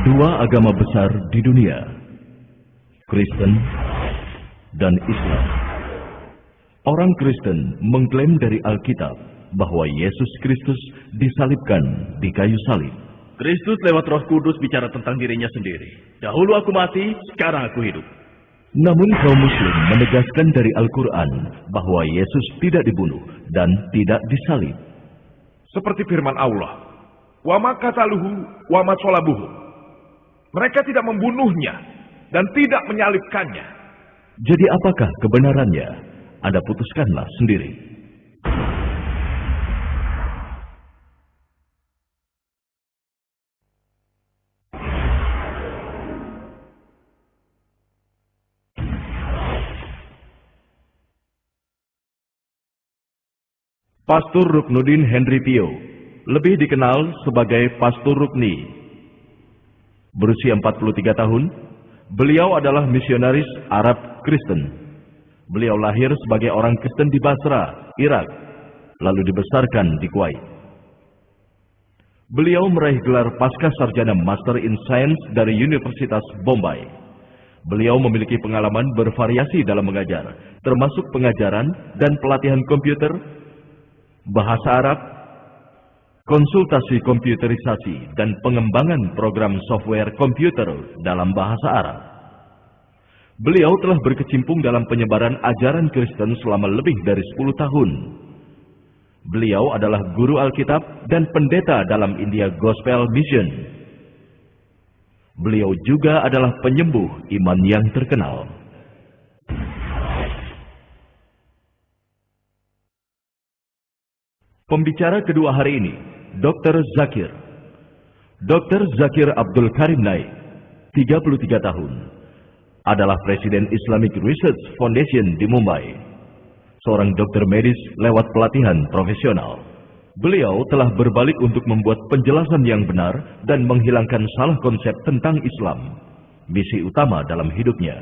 Dua agama besar di dunia, Kristen dan Islam. Orang Kristen mengklaim dari Alkitab bahwa Yesus Kristus disalibkan di kayu salib. Kristus lewat Roh Kudus bicara tentang dirinya sendiri. Dahulu aku mati, sekarang aku hidup. Namun kaum muslim menegaskan dari Al-Quran bahwa Yesus tidak dibunuh dan tidak disalib. Seperti firman Allah, "Wa ma qataluhu wa ma shalabuhu." Mereka tidak membunuhnya dan tidak menyalibkannya. Jadi apakah kebenarannya? Anda putuskanlah sendiri. Pastor Ruknudin Henry Pio, lebih dikenal sebagai Pastor Rukni. Berusia 43 tahun, beliau adalah misionaris Arab Kristen. Beliau lahir sebagai orang Kristen di Basra, Irak, lalu dibesarkan di Kuwait. Beliau meraih gelar Pasca Sarjana Master in Science dari Universitas Bombay. Beliau memiliki pengalaman bervariasi dalam mengajar, termasuk pengajaran dan pelatihan komputer, bahasa Arab, konsultasi komputerisasi, dan pengembangan program software komputer dalam bahasa Arab. Beliau telah berkecimpung dalam penyebaran ajaran Kristen selama lebih dari 10 tahun. Beliau adalah guru Alkitab dan pendeta dalam India Gospel Mission. Beliau juga adalah penyembuh iman yang terkenal. Pembicara kedua hari ini, Dr. Zakir. Dr. Zakir Abdul Karim Naik, 33 tahun, adalah Presiden Islamic Research Foundation di Mumbai. Seorang dokter medis lewat pelatihan profesional. Beliau telah berbalik untuk membuat penjelasan yang benar dan menghilangkan salah konsep tentang Islam, misi utama dalam hidupnya.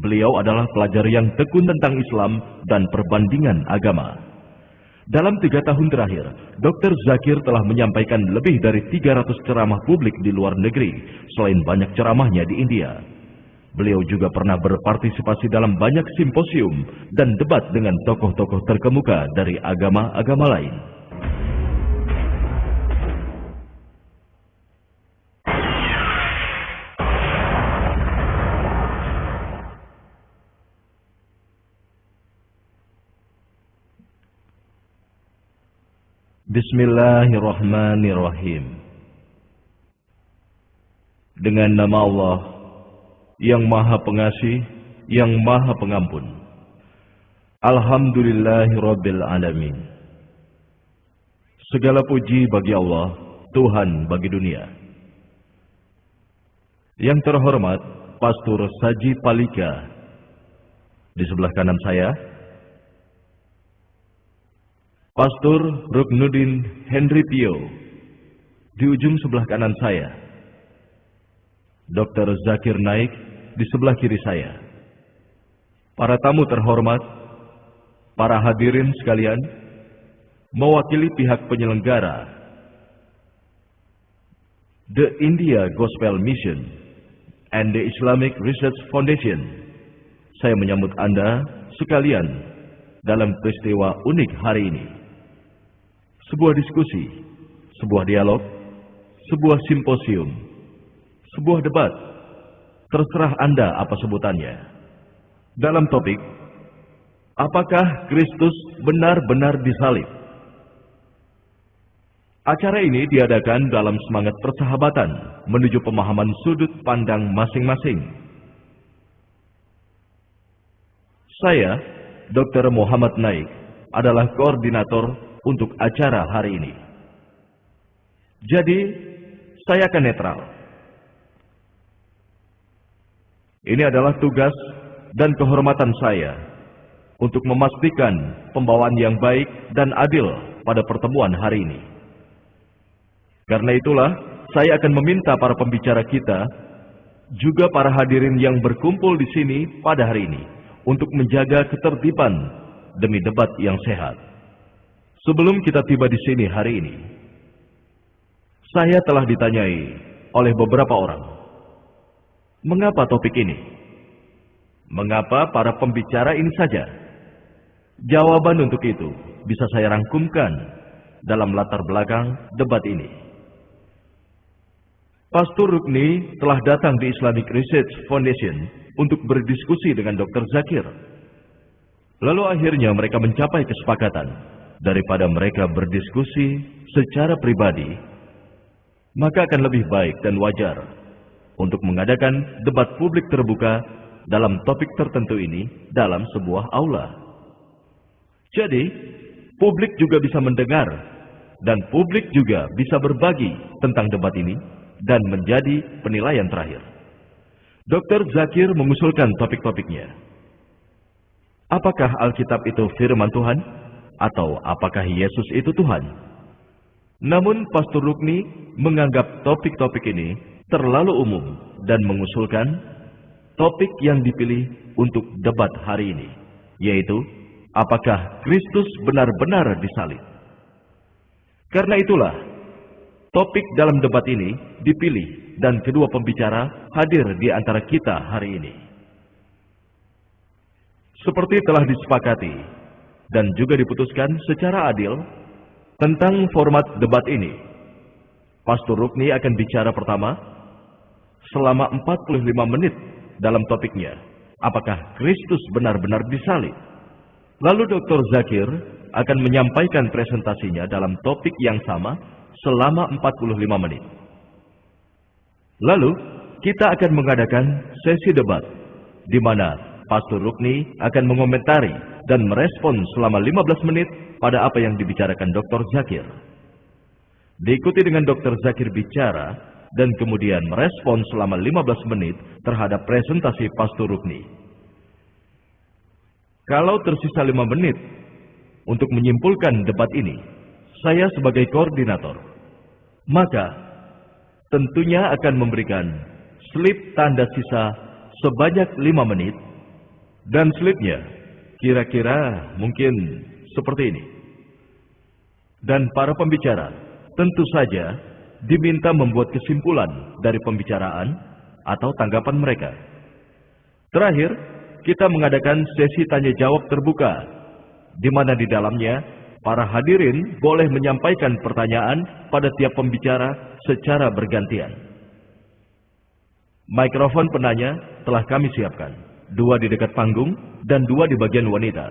Beliau adalah pelajar yang tekun tentang Islam dan perbandingan agama. Dalam 3 tahun terakhir, Dr. Zakir telah menyampaikan lebih dari 300 ceramah publik di luar negeri, selain banyak ceramahnya di India. Beliau juga pernah berpartisipasi dalam banyak simposium dan debat dengan tokoh-tokoh terkemuka dari agama-agama lain. Bismillahirrahmanirrahim. Dengan nama Allah yang Maha Pengasih, yang Maha Pengampun. Alhamdulillahirabbil alamin. Segala puji bagi Allah, Tuhan bagi dunia. Yang terhormat Pastor Saji Palika di sebelah kanan saya, Pastor Ruknudin Henry Pio di ujung sebelah kanan saya, Dr. Zakir Naik di sebelah kiri saya. Para tamu terhormat, para hadirin sekalian, mewakili pihak penyelenggara The India Gospel Mission and the Islamic Research Foundation, saya menyambut Anda sekalian dalam peristiwa unik hari ini. Sebuah diskusi, sebuah dialog, sebuah simposium, sebuah debat, terserah Anda apa sebutannya. Dalam topik, apakah Kristus benar-benar disalib? Acara ini diadakan dalam semangat persahabatan menuju pemahaman sudut pandang masing-masing. Saya, Dr. Muhammad Naik, adalah koordinator untuk acara hari ini. Jadi, saya akan netral. Ini adalah tugas dan kehormatan saya untuk memastikan pembawaan yang baik dan adil pada pertemuan hari ini. Karena itulah, saya akan meminta para pembicara kita, juga para hadirin yang berkumpul di sini pada hari ini, untuk menjaga ketertiban demi debat yang sehat. Sebelum kita tiba di sini hari ini, saya telah ditanyai oleh beberapa orang, Mengapa topik ini? Mengapa para pembicara ini saja? Jawaban untuk itu bisa saya rangkumkan dalam latar belakang debat ini. Pastor Rukni telah datang di Islamic Research Foundation untuk berdiskusi dengan Dr. Zakir. Lalu akhirnya mereka mencapai kesepakatan. Daripada mereka berdiskusi secara pribadi, maka akan lebih baik dan wajar untuk mengadakan debat publik terbuka dalam topik tertentu ini dalam sebuah aula. Jadi, publik juga bisa mendengar dan publik juga bisa berbagi tentang debat ini dan menjadi penilaian terakhir. Dr. Zakir mengusulkan topik-topiknya. Apakah Alkitab itu firman Tuhan? Atau apakah Yesus itu Tuhan? Namun Pastor Rukni menganggap topik-topik ini terlalu umum dan mengusulkan topik yang dipilih untuk debat hari ini, yaitu apakah Kristus benar-benar disalib. Karena itulah topik dalam debat ini dipilih dan kedua pembicara hadir di antara kita hari ini. Seperti telah disepakati dan juga diputuskan secara adil tentang format debat ini. Pastor Rukni akan bicara pertama selama 45 menit dalam topiknya, apakah Kristus benar-benar disalib. Lalu Dr. Zakir akan menyampaikan presentasinya dalam topik yang sama selama 45 menit. Lalu kita akan mengadakan sesi debat di mana Pastor Rukni akan mengomentari dan merespon selama 15 menit pada apa yang dibicarakan Dr. Zakir. Diikuti dengan Dr. Zakir bicara dan kemudian merespon selama 15 menit terhadap presentasi Pastor Rukni. Kalau tersisa 5 menit untuk menyimpulkan debat ini, saya sebagai koordinator, maka tentunya akan memberikan slip tanda sisa sebanyak 5 menit. Dan slipnya kira-kira mungkin seperti ini. Dan para pembicara tentu saja diminta membuat kesimpulan dari pembicaraan atau tanggapan mereka. Terakhir, kita mengadakan sesi tanya jawab terbuka, di mana di dalamnya para hadirin boleh menyampaikan pertanyaan pada tiap pembicara secara bergantian. Mikrofon penanya telah kami siapkan. 2 di dekat panggung dan 2 di bagian wanita.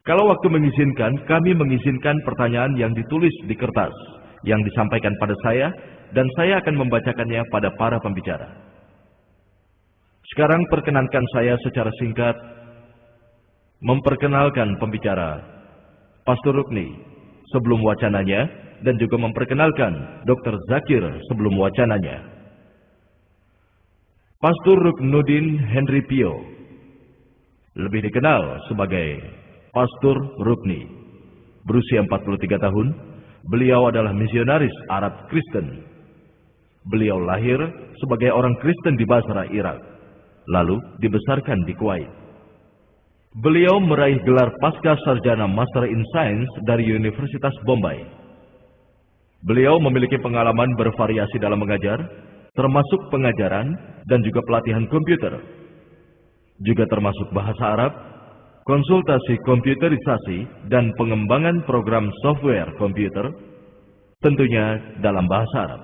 Kalau waktu mengizinkan, kami mengizinkan pertanyaan yang ditulis di kertas yang disampaikan pada saya dan saya akan membacakannya pada para pembicara. Sekarang perkenankan saya secara singkat memperkenalkan pembicara Pastor Rukni sebelum wacananya dan juga memperkenalkan Dr. Zakir sebelum wacananya. Pastor Ruknuddin Henry Pio, lebih dikenal sebagai Pastor Rukni, berusia 43 tahun, beliau adalah misionaris Arab Kristen. Beliau lahir sebagai orang Kristen di Basra, Irak, lalu dibesarkan di Kuwait. Beliau meraih gelar Pasca Sarjana Master in Science dari Universitas Bombay. Beliau memiliki pengalaman bervariasi dalam mengajar, termasuk pengajaran dan juga pelatihan komputer, juga termasuk bahasa Arab, konsultasi komputerisasi, dan pengembangan program software komputer, tentunya dalam bahasa Arab.